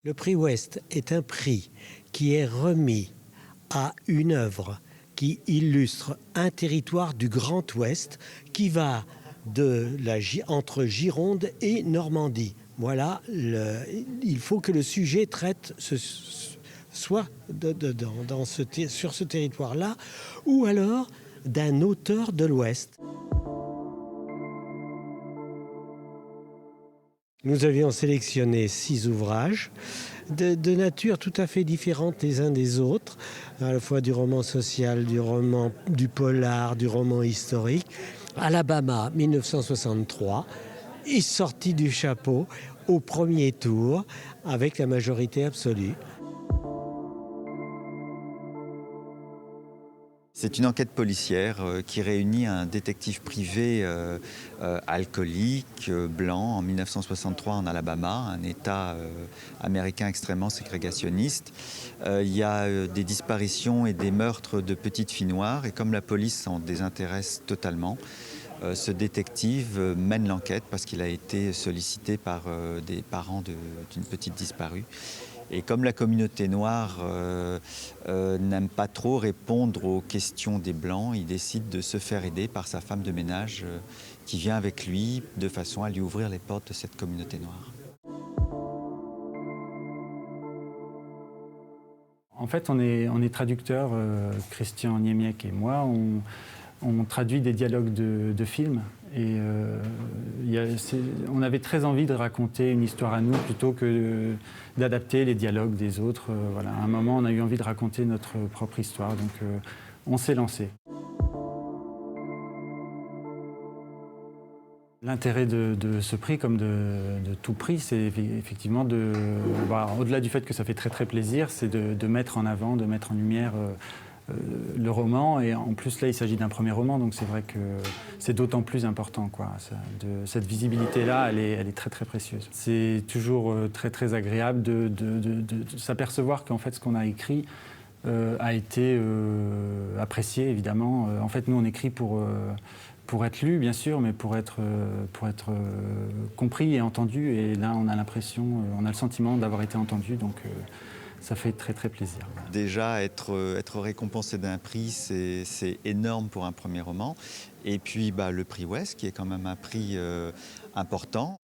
Le prix Ouest est un prix qui est remis à une œuvre qui illustre un territoire du Grand Ouest qui va entre Gironde et Normandie. Voilà, il faut que le sujet soit sur ce territoire-là, ou alors d'un auteur de l'Ouest. Nous avions sélectionné 6 ouvrages de nature tout à fait différente les uns des autres, à la fois du roman social, du polar, du roman historique. Alabama, 1963, est sorti du chapeau au premier tour avec la majorité absolue. C'est une enquête policière qui réunit un détective privé alcoolique, blanc, en 1963 en Alabama, un État américain extrêmement ségrégationniste. Il y a des disparitions et des meurtres de petites filles noires, et comme la police s'en désintéresse totalement, ce détective mène l'enquête parce qu'il a été sollicité par des parents d'une petite disparue. Et comme la communauté noire n'aime pas trop répondre aux questions des Blancs, il décide de se faire aider par sa femme de ménage qui vient avec lui de façon à lui ouvrir les portes de cette communauté noire. En fait, on est traducteurs, Christian Niemiec et moi. On traduit des dialogues de films. Et on avait très envie de raconter une histoire à nous plutôt que d'adapter les dialogues des autres. Voilà. À un moment, on a eu envie de raconter notre propre histoire, donc on s'est lancé. L'intérêt de ce prix, comme de tout prix, c'est effectivement au-delà du fait que ça fait très très plaisir, c'est de mettre en avant, de mettre en lumière le roman. Et en plus là, il s'agit d'un premier roman, donc c'est vrai que c'est d'autant plus important, quoi. Cette visibilité-là, elle est très très précieuse. C'est toujours très très agréable de s'apercevoir qu'en fait ce qu'on a écrit a été apprécié, évidemment. En fait, nous on écrit pour être lu, bien sûr, mais pour être compris et entendu. Et là, on a l'impression, on a le sentiment d'avoir été entendu, donc ça fait très très plaisir. Déjà, être récompensé d'un prix, c'est énorme pour un premier roman. Et puis le prix Ouest, qui est quand même un prix important.